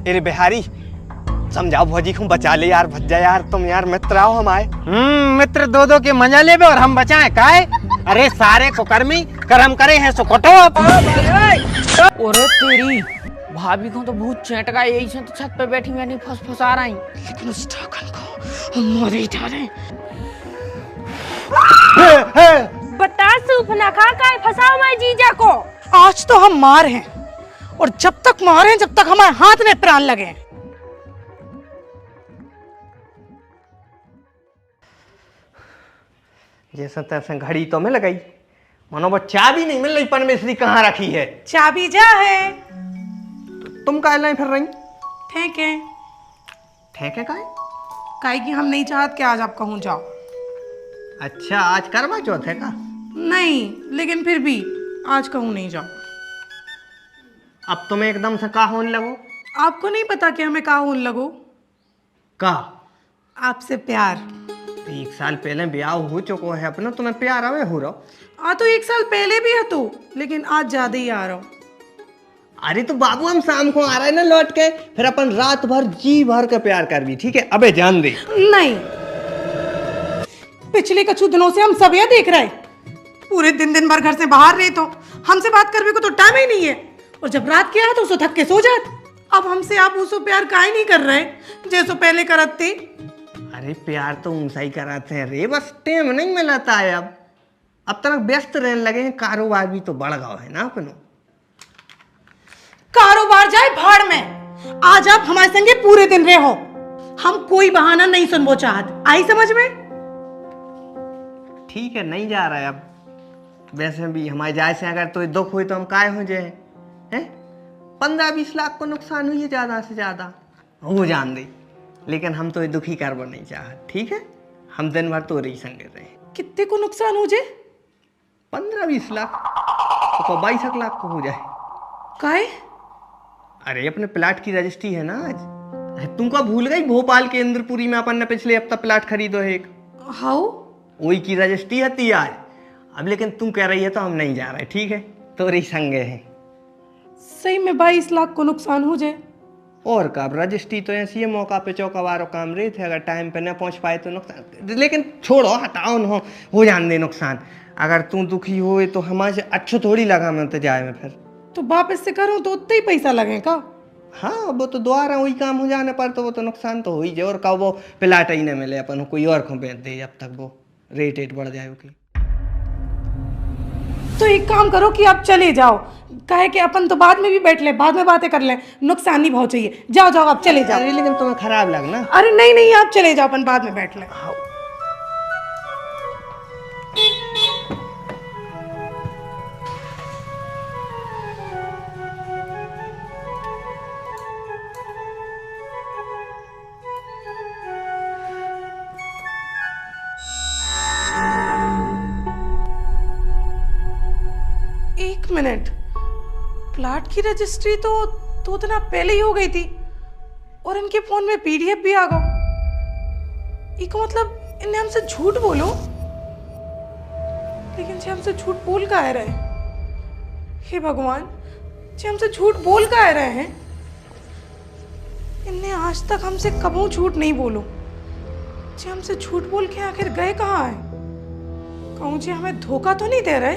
अरे बिहारी समझाओ भौजी को बचा ले यार, भज्जा यार, तुम यार मित्र आओ हमारे। मित्र दो दो के मजा ले और हम बचाएं काय? अरे सारे कुकर्मी कर्म करे हैं सो कटो। अरे तेरी भाभी को तो भूत चैटका, यही से तो छत पे बैठी मैंने फुसफुसा रही, लेकिन उस ढाकन को हम मारे जा रहे। बता सूप ना खा काय फंसाओ मैं जीजा को। आज तो हम मार हैं और जब तक मारे जब तक हमारे हाथ में प्राण लगे। जैसा तैसे घड़ी तो मिल गई, मानो वो चाबी नहीं मिल रही, परमेश्वरी कहाँ रखी है? चाबी जा है। तो तुम काहे लाए फिर रही? ठेके ठेके काहे? काहे कि हम नहीं चाहत कि आज आप कहूँ जाओ। अच्छा आज करवा चौथ है का? नहीं, लेकिन फिर भी आज कहूँ नहीं जाओ। अब तुम्हें एकदम से का होने लगो? आपको नहीं पता कि हमें का होने लगो? का? आपसे प्यार। तो 1 साल पहले ब्याह हो चुको है अपना, तुम्हें प्यार आवे हो रहा? तो 1 साल पहले भी है तो, लेकिन आज ज्यादा ही आ रहा हूँ। अरे तो बाबू हम शाम को आ रहे हैं ना लौट के, फिर अपन रात भर जी भर का प्यार कर भी, ठीक है? अबे जान दे। नहीं, पिछले कुछ दिनों से हम सब यह देख रहे हैं, पूरे दिन भर घर से बाहर रहे तो हमसे बात करने को तो टाइम ही नहीं है, और जब रात के आया तो उसको थक के सो जात। अब हमसे आप उसको प्यार काहे नहीं कर रहे जैसो पहले करत थे? अरे प्यार तो उनसा ही कराते हैं रे, बस टाइम नहीं मिलता है। अब तक व्यस्त रहने लगे हैं, कारोबार भी तो बढ़ गया है ना अपनो। कारोबार जाए भाड़ में, आज आप हमारे संगे पूरे दिन रहे हो, हम कोई बहाना नहीं सुनबो चाहत। आई समझ में? ठीक है नहीं जा रहा है अब, वैसे भी हमारे जाए से अगर तो दुख हुई तो हम काय हो जाए हैं? 15-20 लाख को नुकसान हुई है ज्यादा से ज्यादा, वो जान दे, लेकिन हम तो ये दुखी करवा नहीं चाहते, ठीक है? हम दिन भर तो रही संगे रहे। कितने को नुकसान हो जाए? 15-20 लाख तो 22 लाख को हो जाए। काहे? अरे अपने प्लाट की रजिस्ट्री है ना आज। तुमको भूल गई भोपाल के इंद्रपुरी में अपन ने पिछले हफ्ता प्लाट खरीदो है एक? हाउ? वही की रजिस्ट्री है आज। अब लेकिन तुम कह रही है तो हम नहीं जा रहे, ठीक है? तो रही संगे हैं। सही में 22 लाख को नुकसान हो जाए? और कब रजिस्ट्री तो ऐसी है, मौका पे चौकावारों काम रहे थे, अगर टाइम पे न पहुंच पाए तो नुकसान। लेकिन छोड़ो हटाओ न, हो जान दे नुकसान। अगर तू दुखी हो तो हमारे से अच्छो थोड़ी लगा मैं तो जाए में फिर तो वापस से करूं तो उतने ही पैसा लगेगा। हाँ वो तो दोबारा वही काम हो जाने पर तो वो तो नुकसान तो हो ही जाए, और कब वो प्लाट ही न मिले अपन कोई और को बेच दे जब तक वो रेट बढ़ जाए की। तो एक काम करो कि आप चले जाओ, कहे कि अपन तो बाद में भी बैठ ले, बाद में बातें कर ले, नुकसान नहीं बहुत चाहिए। जाओ जाओ आप चले जाओ। अरे लेकिन तुम्हें खराब लगना। अरे नहीं नहीं आप चले जाओ, अपन बाद में बैठ ले। एक मिनट, प्लाट की रजिस्ट्री तो 2 दिन पहले ही हो गई थी, और इनके फोन में पीडीएफ भी आ गया। इसका मतलब इन्हें हमसे झूठ बोलो, लेकिन जे हमसे झूठ बोल का आ रहे हैं? हे भगवान, जे हमसे झूठ बोल का आ रहे हैं? इन्हें आज तक हमसे कबू झूठ नहीं बोलो। जे हमसे झूठ बोल के आखिर गए कहाँ है? कहूँ जी हमें धोखा तो नहीं दे रहे?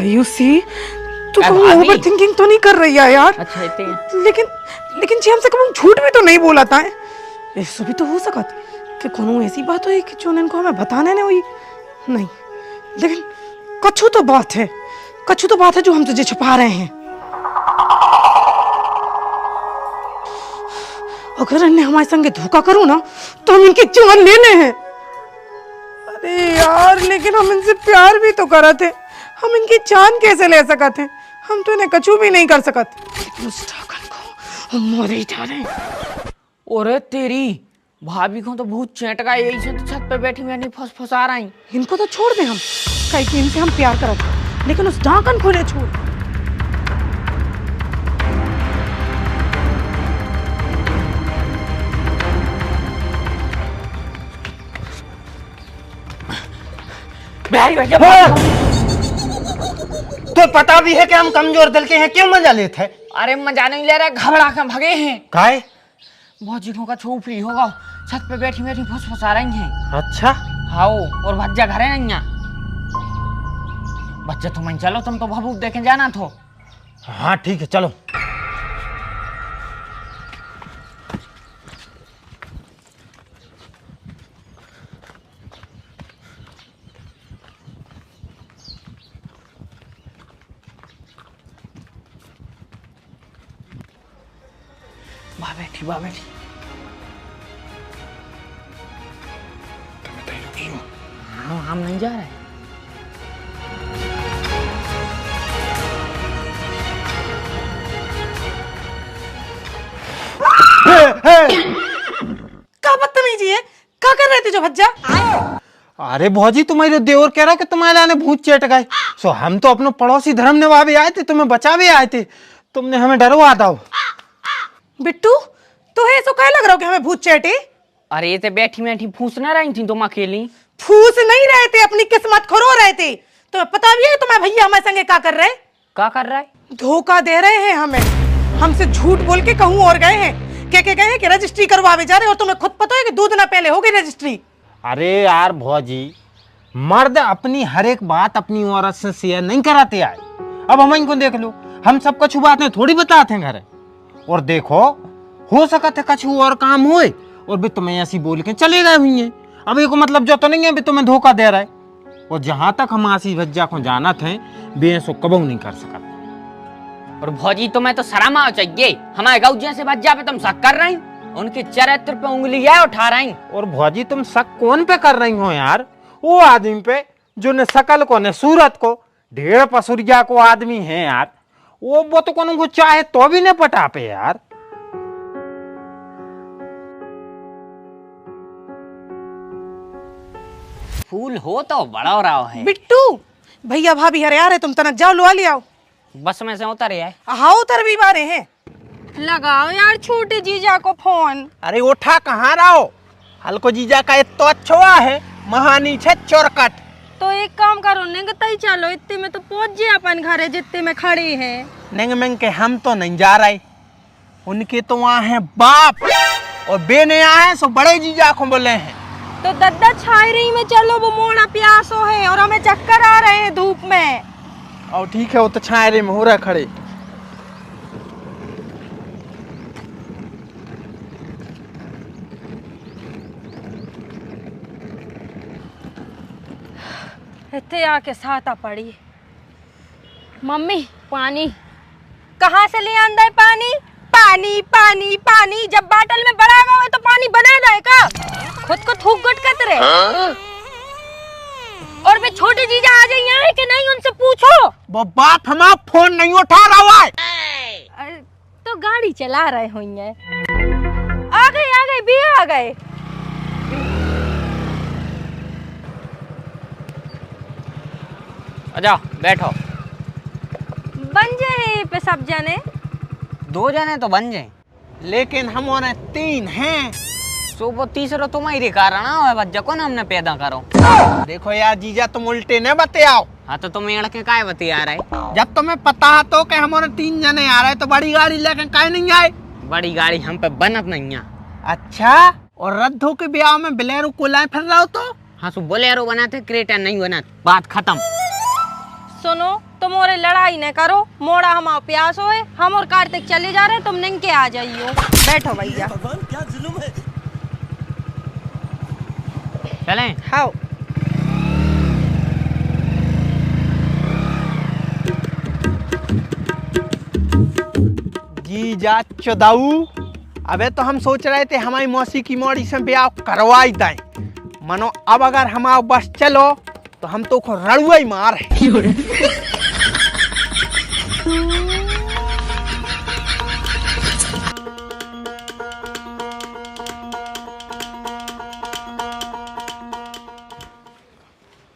You see, तू ओवर थिंकिंग तो नहीं कर रही है यार? अच्छा लेकिन जी हमसे कभी झूठ भी तो नहीं बोला था। ऐसा भी तो हो सकता कि कोनो ऐसी बात हुई कि जो इनको हमें बताने नहीं हुई। नहीं, लेकिन कछु तो बात है जो हम तुझे छुपा रहे हैं। अगर इन्हें हमारे संगे धोखा करूं ना तो हम इनकी जान लेने हैं। अरे यार, लेकिन हम इनसे प्यार भी तो कर थे, हम इनकी जान कैसे ले सकते हैं? हम तो इन्हें कछु भी नहीं कर सकते। उस ढाकन को हम मारे ही जा रहे हैं। अरे तेरी भाभी को तो भूत चैटका, यही से तो छत पे बैठी मैंने फुसफुसा रही। इनको तो छोड़ दे हम, कहीं कि इनसे हम प्यार करते, लेकिन उस ढाकन को नहीं छोड़। बिहारी भैया तो पता भी है कि हम कमजोर दिल के हैं, क्यों मजा लेते हैं? अरे मजा नहीं ले रहा, घबरा कर भगे हैं। काय? भौजी का छोपड़ी होगा, छत पे बैठी बैठी फुसफुसा रही हैं। अच्छा हाँ, और भज्जा घर है नहीं। बच्चे तुम ही चलो, तुम तो भभूत देखे जाना थो। हाँ ठीक है चलो। वाह बैठी वाह बैठी। हाँ, हम नहीं जा रहे। क्या बदतमीजी है, क्या कर रहे थे जो भज्जा? अरे भौजी तुम्हारे देवर कह रहा कि तुम्हारे लाने भूत चेट गए। सो हम तो अपने पड़ोसी धर्म निभावे आए थे, तुम्हें बचा भी आए थे, तुमने हमें डरवा दो। बिट्टू तो है सो कह लग रहा हो कि हमें भूत चेटे? अरे ये तो बैठी बैठी फूस ना रही थी तुम अकेली। फूस नहीं रहे थे, अपनी किस्मत खरो रहे थे। तुम्हें पता भी है तुम्हारे भैया हमारे संगे क्या कर रहे? क्या कर रहा है? धोखा दे रहे हैं हमें, हमसे झूठ बोल के कहूँ और गए हैं। क्या गए हैं कि रजिस्ट्री करवावे जा रहे, और तुम्हें खुद पता है कि 2 दिन पहले हो गई रजिस्ट्री। अरे यार भौजी, मर्द अपनी हर एक बात अपनी औरत से शेयर नहीं कराते आए। अब हम इनको देख लो, हम सब कछु बातें थोड़ी बताते हैं घर। और देखो हो सकता है कछु और काम होए और भी तुम्हें ऐसी बोल के चले गए हुई हैं। अब एक मतलब जो तो नहीं है भी तुम्हें धोखा दे रहा है। और जहां तक हम आशीष भज्जा को जाना थे, बेसो कबू नहीं कर सका। और भौजी तुम्हें तो शर्म आना चाहिए, हमारे गौजिया से भज्जा पे तुम शक कर रही, उनके चरित्र पे उंगलियां उठा रही। और भौजी तुम शक कौन पे कर रही हो यार? वो आदमी पे जो न शकल को न सूरत को, ढेर पसुरिया को आदमी है यार। वो तो कौन को चाहे तो भी न पटा पे यार। फूल हो तो बड़ा हो रहा है। बिट्टू भैया भाभी हरे आ रहे, तुम तनक जाओ लो ले आओ। बस में से उतर है। हाँ उतर भी बारे हैं। लगाओ यार छोटे जीजा को फोन। अरे उठा कहाँ रहो, हल्को जीजा का तो अच्छा है, महानी छे चोरकट। तो एक काम करो, निकलते चलो, इतने में तो पहुंच जाए अपन घरे जितने में खड़े हैं। नेंग मेंग के हम तो नहीं जा रहे, उनके तो वहाँ है बाप और बेने आए सो बड़े जीजा को बोले हैं। तो दद्दा छायरी में चलो, वो मोड़ा प्यासो है और हमें चक्कर आ रहे हैं धूप में। और ठीक है, वो तो छायरे में हो रहा खड़े। इतने आके साता पड़ी। मम्मी पानी कहाँ से ले आंदा है? पानी पानी पानी पानी, जब बाटल में बड़ा हुआ तो पानी बना जाएगा, खुद को थूक गुट कर रहे। और वे छोटे जीजा आ जाए यहाँ कि नहीं, उनसे पूछो। वो बाप हमारा फोन नहीं उठा रहा है। तो गाड़ी चला रहे होंगे। आ गए भी आ गए। अच्छा बैठो। बन जाए पे सब जने। 2 जने तो बन जाए, लेकिन हम उन्हें 3 हैं। सो वो तीसरा तुम्हारे कारण है भज्जा को ना हमने पैदा करो। देखो यार जीजा, तुम उल्टे न बतियाओ। हाँ तो तुम एड़ के काय बतिया रहे? जब तुम्हें पता है तो कि हमारे 3 जने आ रहे तो बड़ी गाड़ी लेकर काहे नहीं आए? बड़ी गाड़ी हम पे बनत नहीं है। अच्छा, और रद्द हो के ब्याह में बिलेरो को लाए फिर रहा हो तो? हाँ सो बोलेरो बनाते, क्रेटा नहीं बनाते, बात खत्म। सुनो, तुम और लड़ाई न करो, मोड़ा हम प्यास होए, हम और कार्तिक चले जा रहे, तुम निंग के आ जाइयो। बैठो भैया। चलें? हाँ। जीजा चोदाऊ, अबे तो हम सोच रहे थे हमारी मौसी की मोड़ी से ब्याह करवाई दें, मनो अब अगर हमारा बस चलो तो हम तो को रड़ुआ ही मार है।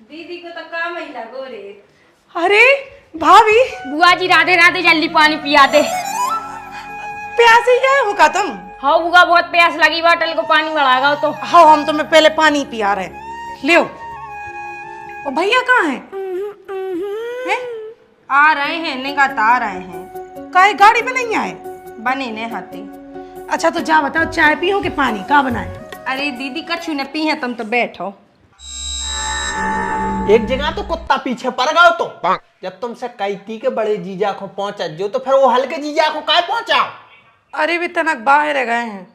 दीदी को तो काम ही लगो रे। अरे भाभी, बुआ जी राधे राधे, जल्दी पानी पिया दे। प्यासे ही आए हो का तुम? हाँ बुआ, बहुत प्यास लगी, बोतल को पानी बढ़ागा तो। हाँ हम तुम्हें पहले पानी पिया रहे, लियो। और भैया कहाँ हैं? हैं? आ रहे हैं, निगाह आ रहे हैं। काहे गाड़ी में नहीं आए? बने ने हाथी। अच्छा तो जा बताओ, चाय पियो कि पानी? कहाँ बनाए? अरे दीदी कछु ने पी है, तुम तो बैठो। एक जगह तो कुत्ता पीछे पड़ गयो तो जब तुमसे कहती के बड़े जीजा को पहुंचा जो, तो फिर वो हल्के जीजा को काय पहुंचाओ? अरे भी तनक बाहर गए हैं।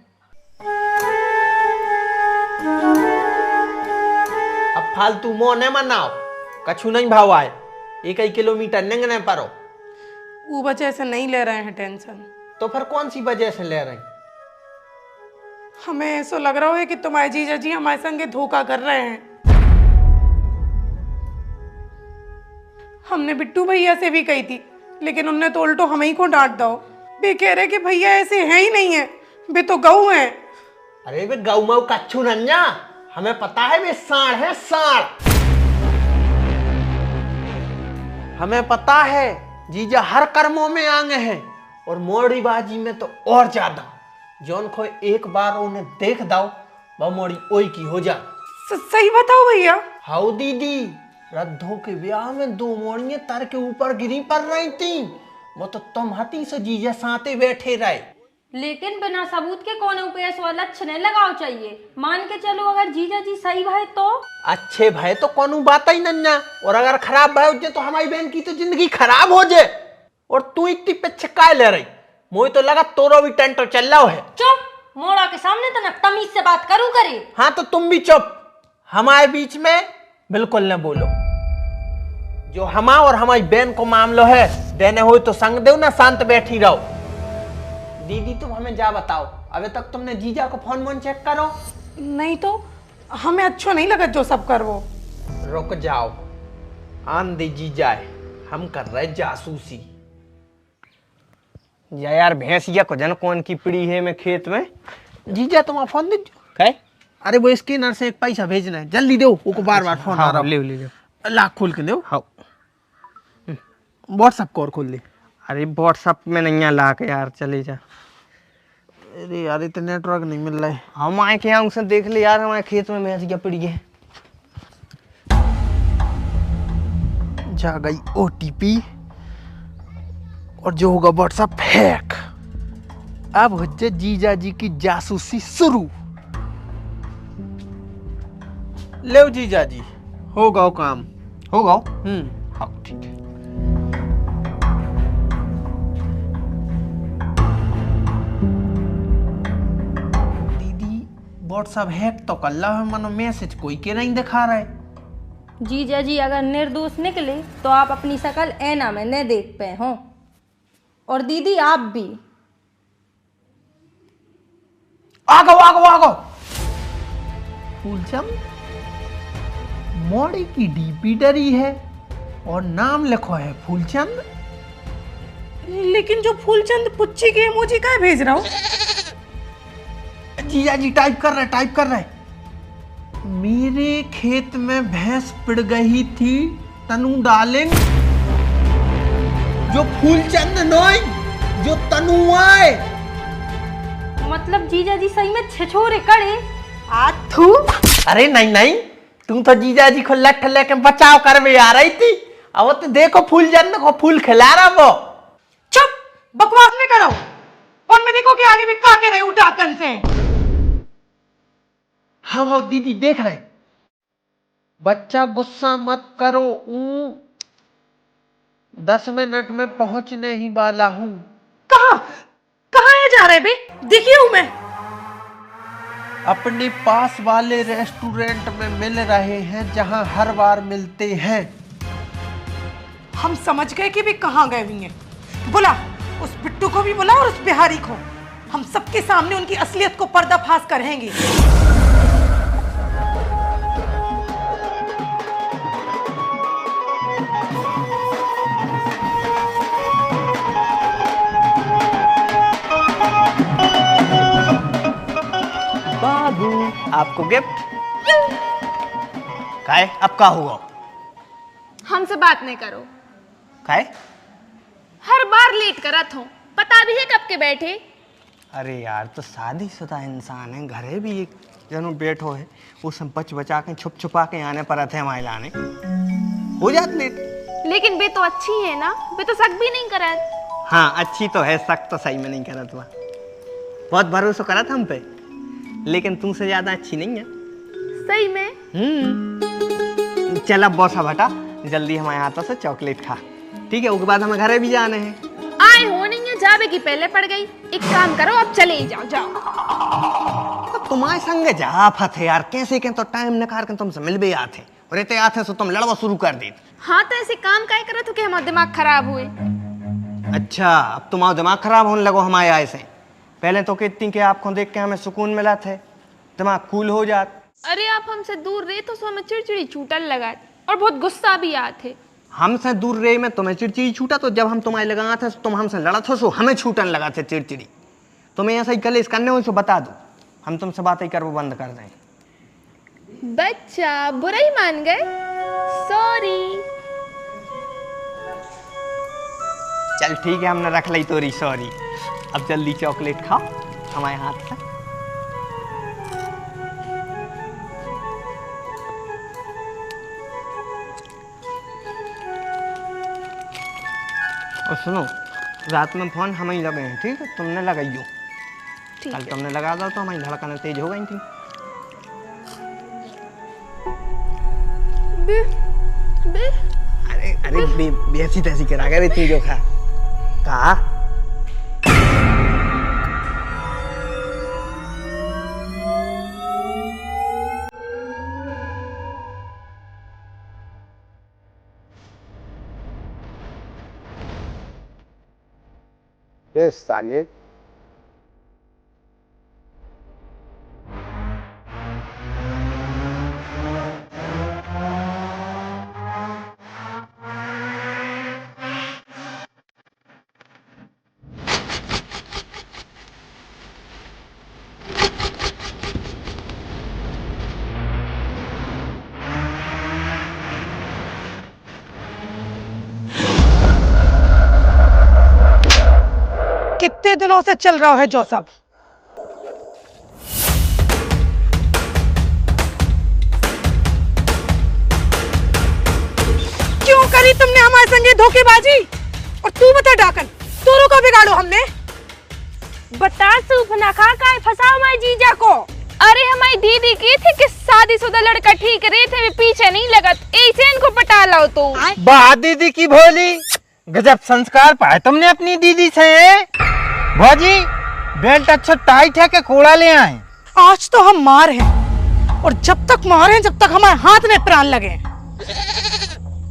अब फालतू मोह न मनाओ, कछु नहीं भाव आए, 1 किलोमीटर नंगने परो। वो वजह से नहीं ले रहे हैं टेंशन। तो फिर कौन सी वजह से ले रही? हमें ऐसा लग रहा है कि तुम्हारे जीजा जी हमारे संगे धोखा कर रहे हैं। हमने बिट्टू भैया से भी कही थी, लेकिन उनने तो उल्टो हमें ही को डांट दो। वे कह रहे कि भैया ऐसे हैं ही नहीं है, वे तो गऊ हैं। अरे वे गऊ मऊ कच्छु नन्या, हमें पता है वे सांड है, सांड। हमें पता है जीजा हर कर्मों में आगे हैं, और मोड़ी बाजी में तो और ज्यादा। जौन को एक बार उन्हें देख दाओ वह मोड़ी ओई की हो जा। सही बताओ भैया। हाउ दीदी, रद्धों के ब्याह में 2 मोड़ियां तर के ऊपर गिरी पड़ रही थी, वो तो तुम हती से जीजा साथे बैठे रहे। लेकिन बिना सबूत के कौन उपदेश वाला लक्षण लगाओ चाहिए। मान के चलो अगर जीजा जी सही भाई तो अच्छे भाई तो कौन बात ही नन्ना, और अगर खराब भाई हो जाए तो हमारी बहन की तो जिंदगी खराब हो जाए। और तू इतनी पीछे काय ले रही? मुझे तो लगा तोरो भी टेंटर चल रहा है। चुप, मोड़ा के सामने तो न तमीज से बात करूं करे। हाँ तो तुम भी चुप, हमारे बीच में बिल्कुल न बोलो। जो हमा और हमारी बहन को मामलो है, देने हो तो संग दो ना, शांत बैठी रहो। दीदी तुम हमें जा बताओ, अभी तक तुमने जीजा को फोन वोन चेक करो? नहीं तो हमें अच्छा नहीं लगा जो सब कर वो। रुक जाओ, आन दे जीजा है, हम कर रहे जासूसी। यार भैंसिया को जन कौन की पड़ी है मैं खेत में। जीजा तुम फोन दे काय? अरे वो स्कैनर से एक पैसा भेजना है, जल्दी दो, वो बार बार फोन आ रहा है। ले लाख खोल के दो। हाँ व्हाट्सएप को और खोल ले। अरे व्हाट्सएप में नहीं ला के यार, चले जा। अरे यार इतना नेटवर्क नहीं मिल रहा है। हम आए के यहाँ उसे देख ले यार, हमारे खेत में भैंसिया पड़ी है। जा गई OTP और जो होगा व्हाट्सएप हैक। अब हो जाए जीजा जी की जासूसी शुरू। ले जीजा जी, हो गओ काम, हो गओ। हाँ ठीक है। दीदी व्हाट्सएप हैक तो कर ला है, मनो मैसेज कोई के नहीं दिखा रहा है। जीजा जी अगर निर्दोष निकले तो आप अपनी शकल ऐना में न देख पे हो, और दीदी आप भी। आगो आगो आगो। फूलचंद मोड़ी की डीपी डरी है और नाम लिखो है फूलचंद। लेकिन जो फूलचंद पुच्ची के इमोजी का भेज रहा हूँ। जीजा जी टाइप कर रहे। मेरे खेत में भैंस पिड़ गई थी तनु डार्लिंग, जो फूलचंद नोई, जो तनु आए। मतलब जीजा जी सही में छिछोरे करे। आथू। अरे नहीं, तुम तो जीजा जी को लठ लेके बचाव करवे आ रही थी। अब तो देखो फूलचंद को फूल खिला रहा वो। चुप, बकवास नहीं करो। फोन में देखो कि आगे भी का के रहे उठा कन से। हाँ दीदी देख रहे। बच्चा गुस्सा मत करो, 10 मिनट में पहुंचने ही वाला हूँ। कहाँ जा रहे बे? दिखी हूँ मैं। अपने पास वाले रेस्टोरेंट में मिल रहे हैं जहां हर बार मिलते हैं। हम समझ गए कि वे कहाँ गए हुए हैं। बुला, उस बिट्टू को भी बुला और उस बिहारी को। हम सबके सामने उनकी असलियत को पर्दाफाश करेंगे। बाबू आपको गिफ्ट। काय अब का हुआ? हमसे बात नहीं करो। काय? हर बार लेट करत हो, पता भी है कब के बैठे। अरे यार तो शादीशुदा इंसान है, घरे भी एक जनो बैठो है, वो सब बचा के छुप छुपा के आने पर थे हमारे लाने। हो जात लेट। लेकिन वे तो अच्छी है ना, वे तो शक भी नहीं करा। हाँ अच्छी तो है, शक तो सही में नहीं करत हुआ, बहुत भरोसा करा था हम पे, लेकिन तुमसे ज्यादा अच्छी नहीं है। सही में? चल अब बौसा बेटा जल्दी हमारे हाथों से चॉकलेट खा, ठीक है? उसके बाद हमें घरे भी जाने हैं। आए हो नहीं है, जावे की पहले पड़ गई। एक काम करो, अब चले ही जाओ। जाओ अब तुम्हारे संग जा फते यार, कैसे के तो टाइम निकाल के तुमसे मिल भी आते, और इतने आते सो तुम लड़वा शुरू कर देते। हाँ तो ऐसे काम काय करो तो कि हमारा दिमाग खराब हुए। अच्छा अब तुम्हारा दिमाग खराब होने लगो हमारे आए से। पहले तो कहती कि आपको देख के हमें सुकून मिला थे, दिमाग कूल हो जात। अरे आप हमसे दूर रहे तो हमें चिड़चिड़ी छूटल लगा और बहुत गुस्सा भी आते। हमसे दूर रहे में तुम्हें चिड़चिड़ी छूटा, तो जब हम तुम्हारे लगा थे तुम हमसे लड़ा थो सो हमें छूटन लगा थे चिड़चिड़ी। तुम्हें ऐसा ही कलेश करने हो सो बता दो, हम तुमसे बातें कर वो बंद कर दें। बच्चा बुरा ही मान गए, सॉरी। चल ठीक है, हमने रख ली तोरी सॉरी। अब जल्दी चॉकलेट खाओ हमारे हाथ से। और सुनो, रात में फोन हम ही लगे हैं, ठीक है? तुमने लगाइयो, कल तुमने लगा दो तो हमारी धड़कन तेज हो गई थी। अरे अरे बेसी तैसी करा कर इतनी जो खा कहा। साले कितने दिनों से चल रहा है जो सब? क्यों करी तुमने हमारे संगे धोखेबाजी? और तू बता डाकन, तोरो को बिगाड़ो हमने? बता सूफना खा काय फंसाओ मैं जीजा को। अरे हमारी दीदी की थी कि शादीशुदा लड़का ठीक रहे थे, वे पीछे नहीं लगत, ऐसे इनको पटा लो। तो वाह दीदी की भोली, गजब संस्कार पाए तुमने अपनी दीदी से। भौजी बेल्ट अच्छा टाइट है कि कोड़ा ले आए? आज तो हम मार हैं, और जब तक मारे जब तक हमारे हाथ में प्राण लगे।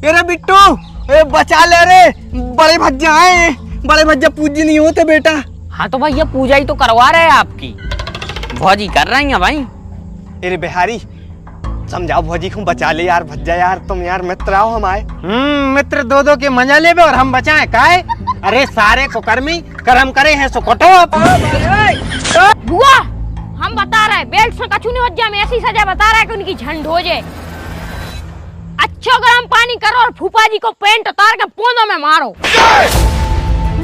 अरे बिट्टू, अरे बचा ले रे, बड़े भज्जा आए, बड़े भज्जा पूजी नहीं होते बेटा। हाँ तो भैया पूजा ही तो करवा रहे हैं आपकी, भौजी कर रही हैं भाई। अरे बिहारी समझाओ भौजी को बचा ले यार, भज्जा यार, तुम यार मित्र आओ हमारे। मित्र दो दो के मजा ले और हम बचाएं काहे? अरे सारे कुकर्मी कर्म करे हैं सो कटो। बुआ हम बता रहे बेल्ट से कछु नहीं हो जाए, में ऐसी सजा बता रहा है कि उनकी झंड हो जाए। अच्छा गर्म पानी करो और फूफा जी को पेंट उतार के पोंदों में मारो।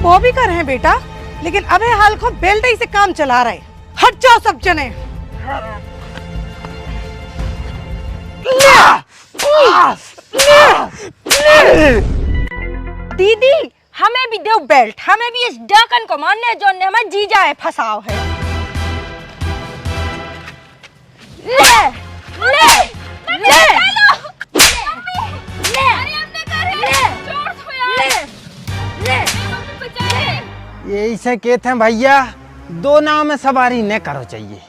वो भी कर रहे हैं बेटा, लेकिन अबे हाल को बेल्ट ही से काम चला रहे। हट जाओ सब जने। दीदी हमें भी दो बेल्ट, हमें भी इस डाकन को मारने जो ने हमें जीजा है फसाओ है। ले ले ले यही से कहते हैं भैया, दो नाव में सवारी न करो चाहिए।